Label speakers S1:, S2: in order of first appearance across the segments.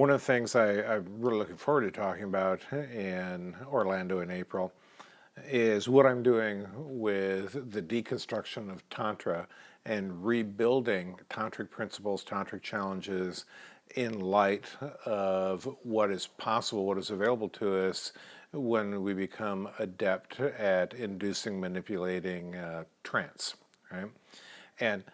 S1: One of the things I'm really looking forward to talking about in Orlando in April is what I'm doing with the deconstruction of Tantra and rebuilding tantric principles, tantric challenges in light of what is possible, what is available to us when we become adept at inducing, manipulating trance, right? And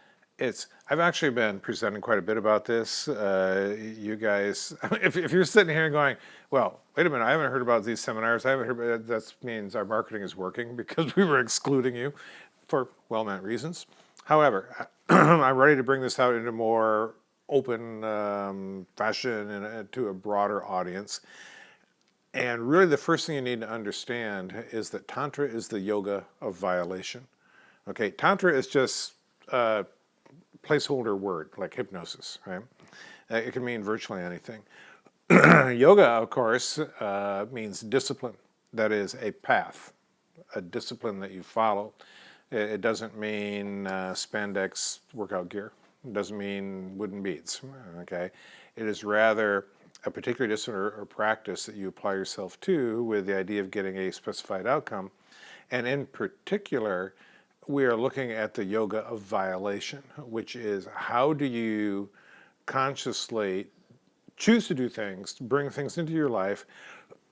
S1: I've actually been presenting quite a bit about this. You guys, if you're sitting here going, well, wait a minute, I haven't heard about these seminars. I haven't heard, that means our marketing is working because we were excluding you for well-meant reasons. However, I'm ready to bring this out into more open fashion and to a broader audience. And really the first thing you need to understand is that Tantra is the yoga of violation. Okay, Tantra is just placeholder word like hypnosis, right? It can mean virtually anything. Yoga, of course, means discipline. That is a path, a discipline that you follow. It doesn't mean spandex workout gear. It doesn't mean wooden beads, okay? It is rather a particular discipline or practice that you apply yourself to with the idea of getting a specified outcome. And in particular, we are looking at the yoga of violation, which is how do you consciously choose to do things, bring things into your life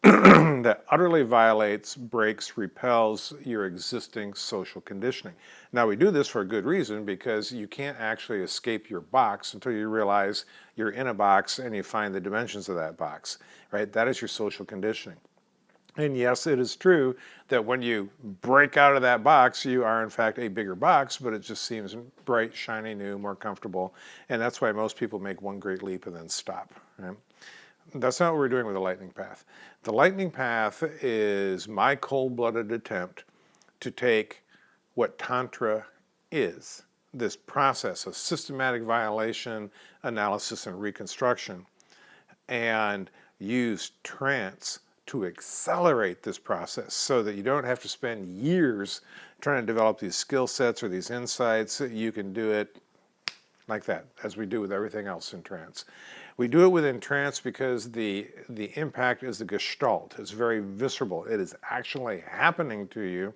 S1: that utterly violates, breaks, repels your existing social conditioning. Now we do this for a good reason because you can't actually escape your box until you realize you're in a box and you find the dimensions of that box, right? That is your social conditioning. And yes, it is true that when you break out of that box, you are in fact a bigger box, but it just seems bright, shiny, new, more comfortable. And that's why most people make one great leap and then stop, right? That's not what we're doing with the lightning path. The lightning path is my cold-blooded attempt to take what Tantra is, this process of systematic violation, analysis, and reconstruction, and use trance to accelerate this process so that you don't have to spend years trying to develop these skill sets or these insights. You can do it like that, as we do with everything else in trance. We do it within trance because the impact is the gestalt. It's very visceral. It is actually happening to you.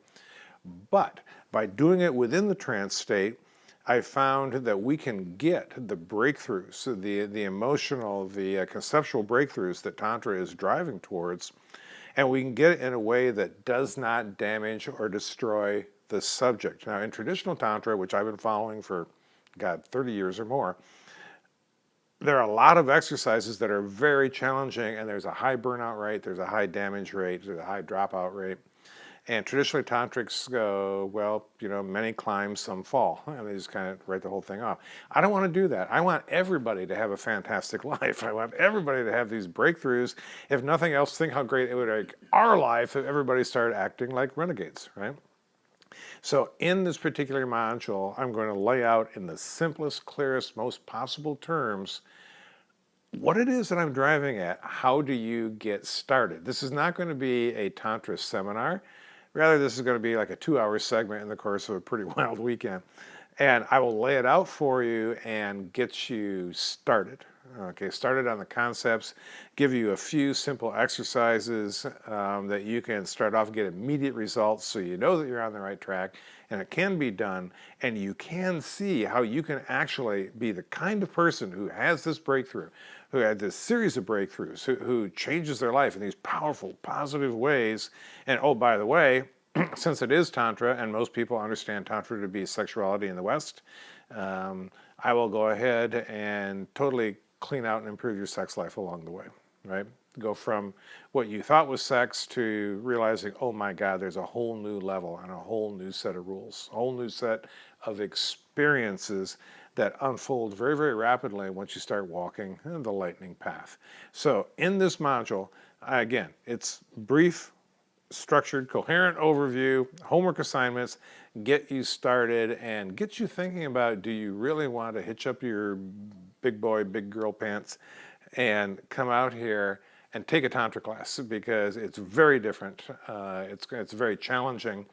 S1: But by doing it within the trance state, I found that we can get the breakthroughs, the emotional, the conceptual breakthroughs that Tantra is driving towards, and we can get it in a way that does not damage or destroy the subject. Now, in traditional Tantra, which I've been following for, 30 years or more, there are a lot of exercises that are very challenging, and there's a high burnout rate, there's a high damage rate, there's a high dropout rate. And traditionally, tantrics go, well, many climb, some fall. And they just kind of write the whole thing off. I don't want to do that. I want everybody to have a fantastic life. I want everybody to have these breakthroughs. If nothing else, think how great it would make our life if everybody started acting like renegades, right? So in this particular module, I'm going to lay out in the simplest, clearest, most possible terms what it is that I'm driving at. How do you get started? This is not going to be a Tantra seminar. Rather, this is going to be like a 2-hour segment in the course of a pretty wild weekend. And I will lay it out for you and get you started. Okay, started on the concepts, give you a few simple exercises that you can start off and get immediate results so you know that you're on the right track and it can be done, and you can see how you can actually be the kind of person who has this breakthrough, who had this series of breakthroughs, who changes their life in these powerful, positive ways. And oh, by the way, since it is Tantra, and most people understand Tantra to be sexuality in the West, I will go ahead and totally clean out and improve your sex life along the way, right? Go from what you thought was sex to realizing, oh my God, there's a whole new level and a whole new set of rules, a whole new set of experiences that unfold very, very rapidly once you start walking the lightning path. So in this module, again, it's brief, structured, coherent overview, homework assignments, get you started and get you thinking about, do you really want to hitch up your big boy, big girl pants and come out here and take a Tantra class, because it's very different. It's very challenging,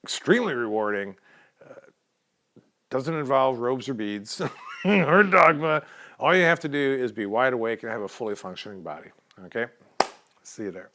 S1: extremely rewarding, doesn't involve robes or beads or dogma, All you have to do is be wide awake and have a fully functioning body. Okay? See you there.